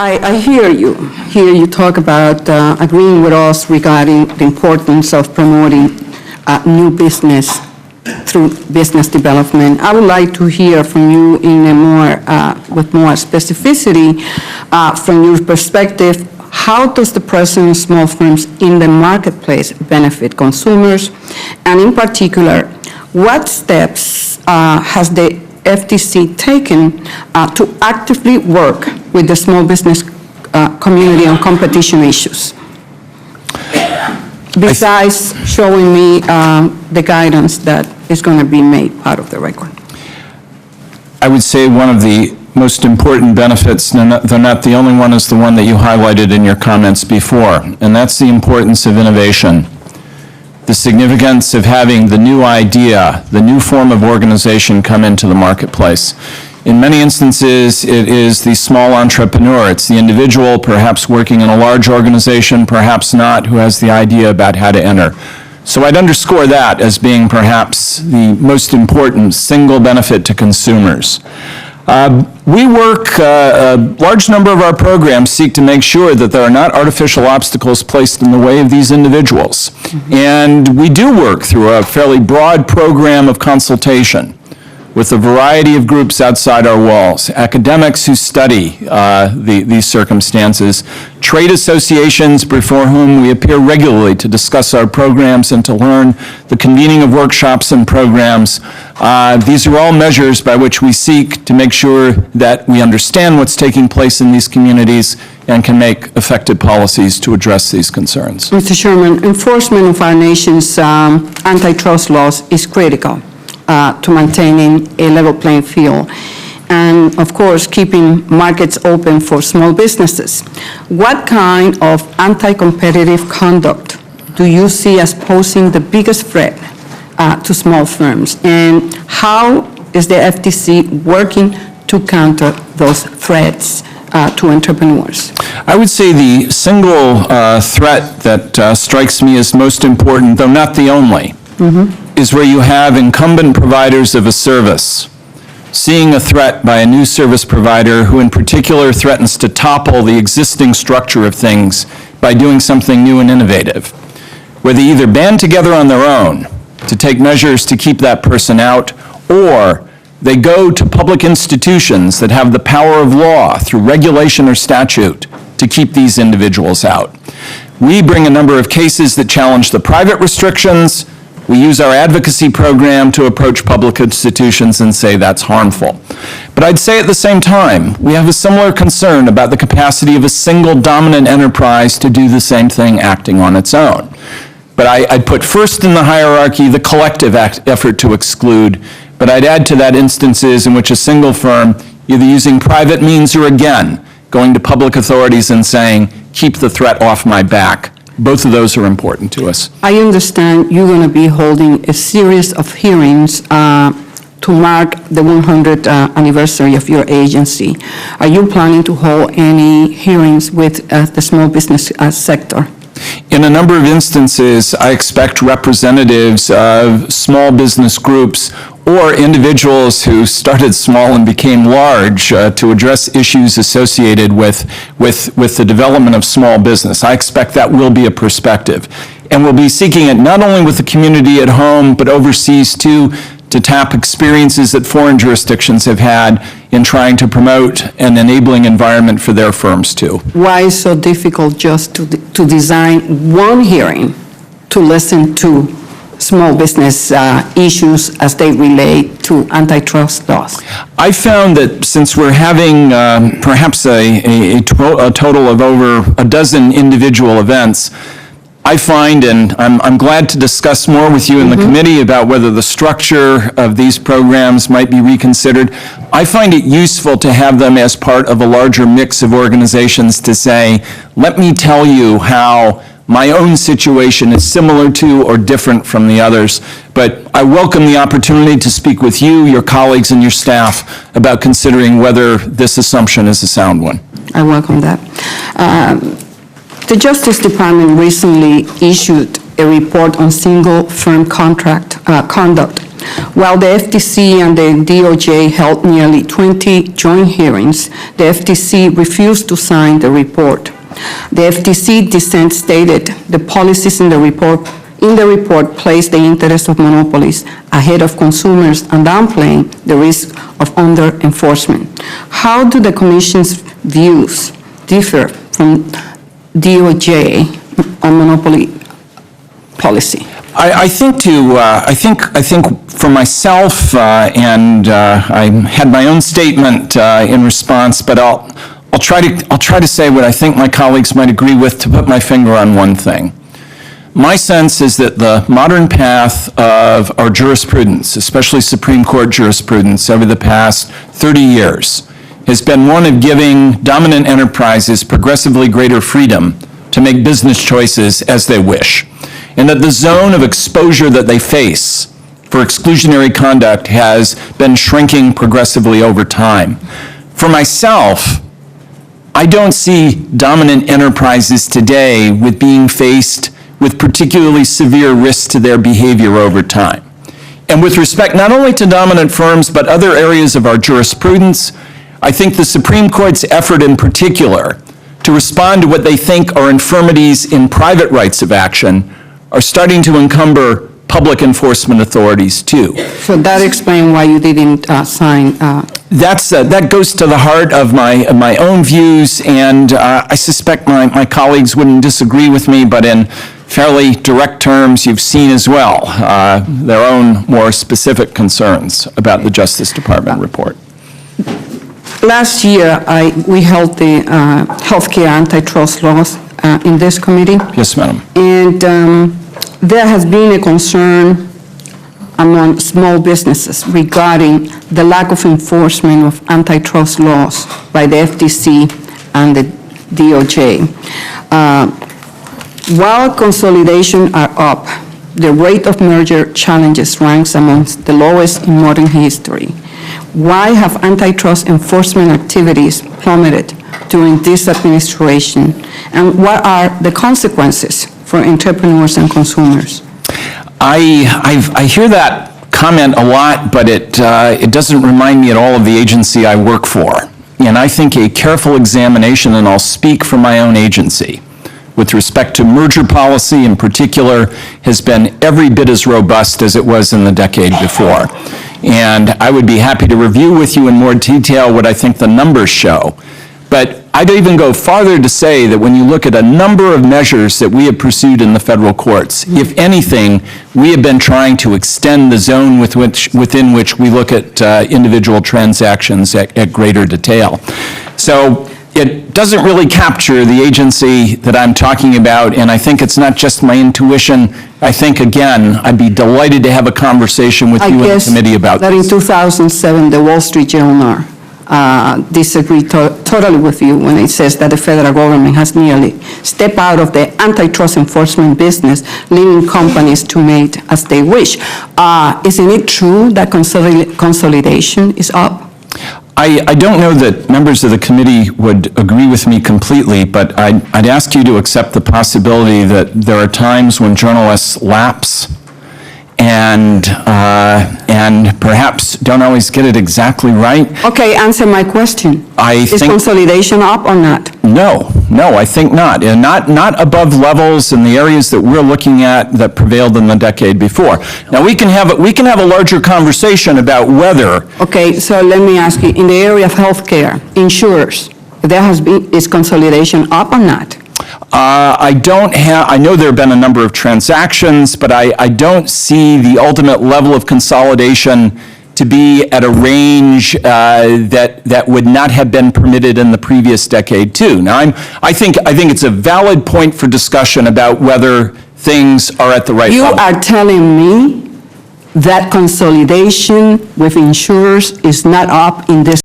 I hear you. Here you talk about agreeing with us regarding the importance of promoting new business through business development. I would like to hear from you in a with more specificity from your perspective. How does the presence of small firms in the marketplace benefit consumers? And in particular, what steps has the FTC taken to actively work with the small business community on competition issues? Besides showing me the guidance that is going to be made part of the record. I would say one of the most important benefits, though not the only one, is the one that you highlighted in your comments before, and that's the importance of innovation. The significance of having the new idea, the new form of organization come into the marketplace. In many instances, it is the small entrepreneur. It's the individual, perhaps working in a large organization, perhaps not, who has the idea about how to enter. So I'd underscore that as being perhaps the most important single benefit to consumers. We work, a large number of our programs seek to make sure that there are not artificial obstacles placed in the way of these individuals. And we do work through a fairly broad program of consultation with a variety of groups outside our walls, academics who study these circumstances, trade associations before whom we appear regularly to discuss our programs and to learn the convening of workshops and programs. These are all measures by which we seek to make sure that we understand what's taking place in these communities and can make effective policies to address these concerns. Mr. Sherman, enforcement of our nation's antitrust laws is critical to maintaining a level playing field and, of course, keeping markets open for small businesses. What kind of anti-competitive conduct do you see as posing the biggest threat to small firms, and how is the FTC working to counter those threats to entrepreneurs? I would say the single threat that strikes me as most important, though not the only, is where you have incumbent providers of a service seeing a threat by a new service provider who in particular threatens to topple the existing structure of things by doing something new and innovative, where they either band together on their own to take measures to keep that person out, or they go to public institutions that have the power of law through regulation or statute to keep these individuals out. We bring a number of cases that challenge the private restrictions. We use our advocacy program to approach public institutions and say that's harmful. But I'd say at the same time, we have a similar concern about the capacity of a single dominant enterprise to do the same thing acting on its own. But I'd put first in the hierarchy the collective effort to exclude, but I'd add to that instances in which a single firm, either using private means or again, going to public authorities and saying, keep the threat off my back. Both of those are important to us. I understand you're going to be holding a series of hearings to mark the 100th anniversary of your agency. Are you planning to hold any hearings with the small business sector? In a number of instances, I expect representatives of small business groups or individuals who started small and became large to address issues associated with the development of small business. I expect that will be a perspective. And we'll be seeking it not only with the community at home, but overseas too, to tap experiences that foreign jurisdictions have had in trying to promote an enabling environment for their firms too. Why is it so difficult just to design one hearing to listen to small business issues as they relate to antitrust laws? I found that since we're having perhaps a total of over a dozen individual events, I find, and I'm glad to discuss more with you in the committee about whether the structure of these programs might be reconsidered, I find it useful to have them as part of a larger mix of organizations to say, let me tell you how my own situation is similar to or different from the others. But I welcome the opportunity to speak with you, your colleagues, and your staff about considering whether this assumption is a sound one. I welcome that. The Justice Department recently issued a report on single firm conduct While the FTC and the DOJ held nearly 20 joint hearings, the FTC refused to sign the report. The FTC dissent stated the policies in the report place the interest of monopolies ahead of consumers and downplaying the risk of under-enforcement. How do the Commission's views differ from DOJ on monopoly policy? I think for myself, and I had my own statement in response, but I'll try to say what I think my colleagues might agree with to put my finger on one thing. My sense is that the modern path of our jurisprudence, especially Supreme Court jurisprudence over the past 30 years, has been one of giving dominant enterprises progressively greater freedom to make business choices as they wish, and that the zone of exposure that they face for exclusionary conduct has been shrinking progressively over time. For myself, I don't see dominant enterprises today with being faced with particularly severe risks to their behavior over time. And with respect not only to dominant firms, but other areas of our jurisprudence, I think the Supreme Court's effort in particular to respond to what they think are infirmities in private rights of action are starting to encumber public enforcement authorities too. So that explains why you didn't sign. That goes to the heart of my own views, and I suspect my colleagues wouldn't disagree with me, but in fairly direct terms, you've seen as well their own more specific concerns about the Justice Department report. Last year, we held the healthcare antitrust laws in this committee. Yes, madam. And there has been a concern among small businesses regarding the lack of enforcement of antitrust laws by the FTC and the DOJ. While consolidation are up, the rate of merger challenges ranks amongst the lowest in modern history. Why have antitrust enforcement activities plummeted during this administration, and what are the consequences for entrepreneurs and consumers? I hear that comment a lot, but it doesn't remind me at all of the agency I work for. And I think a careful examination, and I'll speak for my own agency, with respect to merger policy in particular, has been every bit as robust as it was in the decade before. And I would be happy to review with you in more detail what I think the numbers show. But I'd even go farther to say that when you look at a number of measures that we have pursued in the federal courts, if anything, we have been trying to extend the zone within which we look at individual transactions at greater detail. So it doesn't really capture the agency that I'm talking about, and I think it's not just my intuition. I think, again, I'd be delighted to have a conversation with you in the committee about that this. in 2007, the Wall Street Journal disagreed totally with you when it says that the federal government has nearly stepped out of the antitrust enforcement business, leaving companies to make as they wish. Isn't it true that consolidation is up? I don't know that members of the committee would agree with me completely, but I'd ask you to accept the possibility that there are times when journalists lapse and perhaps don't always get it exactly right. Okay, answer my question. Is consolidation up or not? No, I think not. And not above levels in the areas that we're looking at that prevailed in the decade before. Now, we can have a larger conversation about whether. Okay, so let me ask you, in the area of healthcare, insurers, is consolidation up or not? I know there have been a number of transactions, but I don't see the ultimate level of consolidation to be at a range that would not have been permitted in the previous decade too. Now, I think it's a valid point for discussion about whether things are at the right level. You are telling me that consolidation with insurers is not up in this